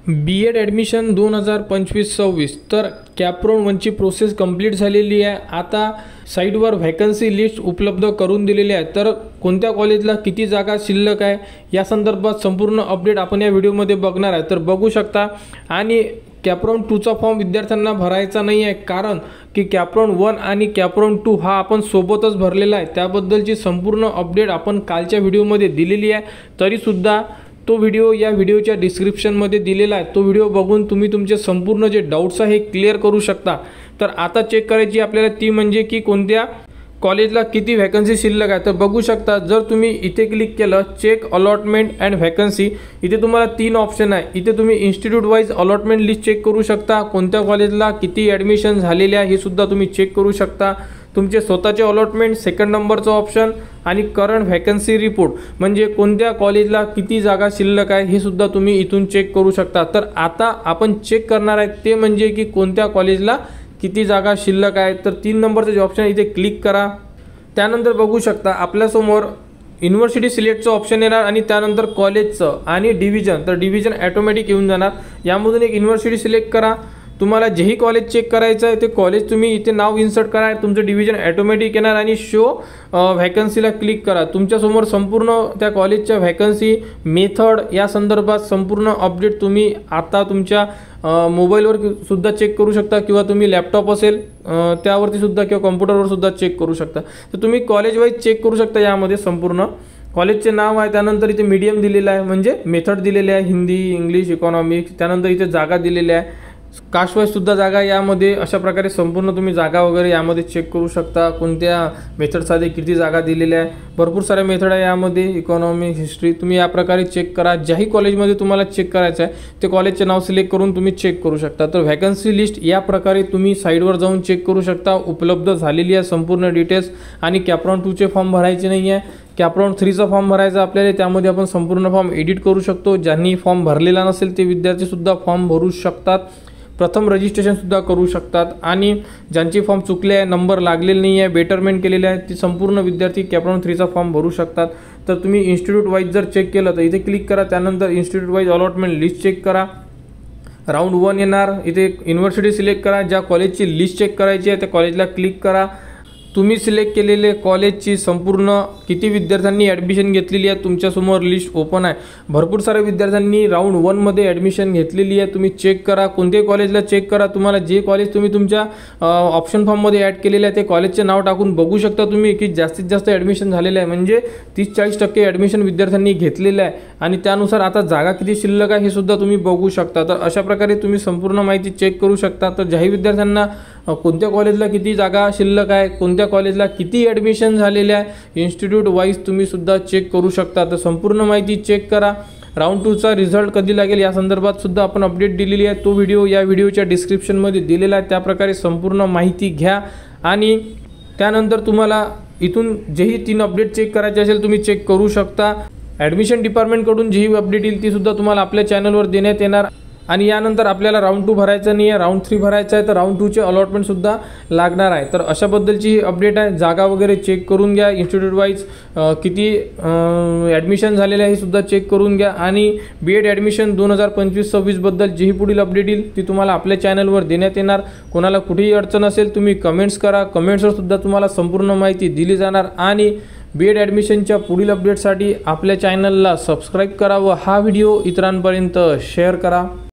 B.Ed admission 2025-26 तर कॅपराऊंड 1ची process complete झालेली आहे। आता साईटवर व्हॅकन्सी लिस्ट उपलब्ध करून दिलेली आहे। तर कोणत्या कॉलेजला किती जागा शिल्लक आहे या संदर्भात संपूर्ण अपडेट आपण या व्हिडिओमध्ये बघणार आहे। तर बघू शकता आणि कॅपराऊंड 2चा फॉर्म विद्यार्थ्यांना भरायचा नाही आहे, कारण की कॅपराऊंड 1 आणि कॅपराऊंड 2 हा आपण सोबतच भरलेला आहे। त्याबद्दलची संपूर्ण अपडेट आपण कालच्या व्हिडिओमध्ये दिलेली आहे। तरीसुद्धा तो व्हिडिओ या व्हिडिओच्या डिस्क्रिप्शनमध्ये दिलेला आहे। तो व्हिडिओ बघून तुम्ही तुमचे संपूर्ण जे डाउट्स आहे क्लिअर करू शकता। तर आता चेक करायची आपल्याला ती म्हणजे की कोणत्या कॉलेजला किती व्हॅकन्सी शिल्लक आहे। तर बघू शकता, जर तुम्ही इथे क्लिक केलं चेक अलॉटमेंट अँड व्हॅकन्सी, इथे तुम्हाला 3 ऑप्शन आहे। इथे तुम्ही institute wise allotment list check करू शकता, कोणत्या कॉलेजला किती ॲडमिशन झालेले आहे हे सुद्धा तुम्ही चेक करू शकता। तुमचे स्वतःचे अलॉटमेंट सेकंड नंबरचं ऑप्शन आणि करंट व्हॅकन्सी रिपोर्ट म्हणजे कोणत्या कॉलेजला किती जागा शिल्लक आहे हे सुद्धा तुम्ही इथून चेक करू शकता। तर आता आपण चेक करणार आहे ते म्हणजे की कोणत्या कॉलेजला किती जागा शिल्लक आहे। तर 3 नंबरचं जे ऑप्शन इथे क्लिक करा। त्यानंतर बघू शकता आपल्यासमोर युनिव्हर्सिटी सिलेक्टचं ऑप्शन येणार आणि त्यानंतर कॉलेजचं आणि डिव्हिजन, तर डिव्हिजन ऑटोमॅटिक येऊन जाणार। यामधून एक युनिव्हर्सिटी सिलेक्ट करा। तुम्हाला जेही कॉलेज चेक करायचं आहे ते कॉलेज तुम्ही इथे नाव इन्सर्ट करा, तुमचं डिव्हिजन ऑटोमॅटिक येणार आणि शो व्हॅकन्सीला क्लिक करा। तुमच्यासमोर संपूर्ण त्या कॉलेजच्या व्हॅकन्सी मेथड या संदर्भात संपूर्ण अपडेट तुम्ही आता तुमच्या मोबाईलवर सुद्धा चेक करू शकता किंवा तुम्ही लॅपटॉप असेल त्यावरती सुद्धा किंवा कॉम्प्युटरवर सुद्धा चेक करू शकता। तर तुम्ही कॉलेज वाईज चेक करू शकता। यामध्ये संपूर्ण कॉलेजचे नाव आहे, त्यानंतर इथे मीडियम दिलेलं आहे म्हणजे मेथड दिलेले आहे, हिंदी, इंग्लिश, इकॉनॉमिक्स, त्यानंतर इथे जागा दिलेल्या आहे, कास्ट वाईज सुद्धा जागा यामध्ये अशा प्रकारे संपूर्ण तुम्ही जागा वगैरे यामध्ये चेक करू शकता। कोणत्या मेथडसाठी किती जागा दिलेल्या आहे, भरपूर सारे मेथड आहे यामध्ये, इकॉनॉमिक्स, हिस्ट्री, तुम्ही या प्रकारे चेक करा। ज्याही कॉलेजमध्ये तुम्हाला चेक करायचं आहे ते कॉलेजचे नाव सिलेक्ट करून तुम्ही चेक करू शकता। तर व्हॅकन्सी लिस्ट या प्रकारे तुम्ही साईडवर जाऊन चेक करू शकता, उपलब्ध झालेली आहे संपूर्ण डिटेल्स। आणि कॅपराऊंड 2चे फॉर्म भरायचे नाही आहे, कॅपराऊंड 3चा फॉर्म भरायचा आपल्याला, त्यामध्ये आपण संपूर्ण फॉर्म एडिट करू शकतो। ज्यांनी फॉर्म भरलेला नसेल ते विद्यार्थीसुद्धा फॉर्म भरू शकतात, प्रथम रजिस्ट्रेशनसुद्धा करू शकतात। आणि ज्यांचे फॉर्म चुकले आहे, नंबर लागलेले नाही आहे, बेटरमेंट केलेले आहे, ते संपूर्ण विद्यार्थी कॅपराऊंड 3चा फॉर्म भरू शकतात। तर तुम्ही इन्स्टिट्यूट वाईज जर चेक केलं तर इथे क्लिक करा, त्यानंतर institute wise allotment list check करा। राऊंड 1 येणार, इथे युनिव्हर्सिटी सिलेक्ट करा, ज्या कॉलेजची लिस्ट चेक करायची आहे त्या कॉलेजला क्लिक करा। तुम्ही सिलेक्ट केलेले कॉलेजची संपूर्ण किती विद्यार्थ्यांनी ॲडमिशन घेतलेली आहे तुमच्यासमोर लिस्ट ओपन आहे। भरपूर साऱ्या विद्यार्थ्यांनी राऊंड 1 मध्ये ॲडमिशन घेतलेली आहे, तुम्ही चेक करा। कोणत्याही कॉलेजला चेक करा, तुम्हाला जे कॉलेज तुम्ही तुमच्या ऑप्शन फॉर्ममध्ये ॲड केलेले आहे ते कॉलेजचे नाव टाकून बघू शकता तुम्ही की जास्तीत जास्त ॲडमिशन झालेलं आहे, म्हणजे 30-40% ॲडमिशन विद्यार्थ्यांनी घेतलेलं आहे। आणि त्यानुसार आता जागा किती शिल्लक आहे हे सुद्धा तुम्ही बघू शकता। तर अशा प्रकारे तुम्ही संपूर्ण माहिती चेक करू शकता। तर ज्याही विद्यार्थ्यांना कोणत्या कॉलेजला किती जागा शिल्लक आहे, कोणत्या कॉलेजला किती ॲडमिशन झालेले आहे, इन्स्टिट्यूट वाईज तुम्ही सुद्धा चेक करू शकता। तर संपूर्ण माहिती चेक करा। राऊंड 2चा रिझल्ट कधी लागेल या संदर्भात सुद्धा आपण अपडेट दिलेली आहे, तो व्हिडिओ या व्हिडिओच्या डिस्क्रिप्शनमध्ये दिलेला आहे। त्याप्रकारे संपूर्ण माहिती घ्या आणि त्यानंतर तुम्हाला इथून जेही 3 अपडेट चेक करायचे असेल तुम्ही चेक करू शकता। ॲडमिशन डिपार्टमेंटकडून जेही अपडेट येईल ती सुद्धा तुम्हाला आपल्या चॅनलवर देण्यात येणार। आणि यानंतर आपल्याला राऊंड 2 भरायचं नाही आहे, राऊंड 3 भरायचं आहे, तर राऊंड 2चे अलॉटमेंटसुद्धा लागणार आहे। तर अशा बद्दलची अपडेट आहे। जागा वगैरे चेक करून घ्या, इन्स्टिट्यूट वाईज किती ॲडमिशन झालेलं आहे हे सुद्धा चेक करून घ्या। आणि B.Ed ॲडमिशन 2025-26 बद्दल जेही पुढील अपडेट येईल ती तुम्हाला आपल्या चॅनलवर देण्यात येणार। कोणाला कुठेही अडचण असेल तुम्ही कमेंट्स करा, कमेंट्सवर सुद्धा तुम्हाला संपूर्ण माहिती दिली जाणार। आणि B.Ed ॲडमिशनच्या पुढील अपडेटसाठी आपल्या चॅनलला सबस्क्राईब करा व हा व्हिडिओ इतरांपर्यंत शेअर करा।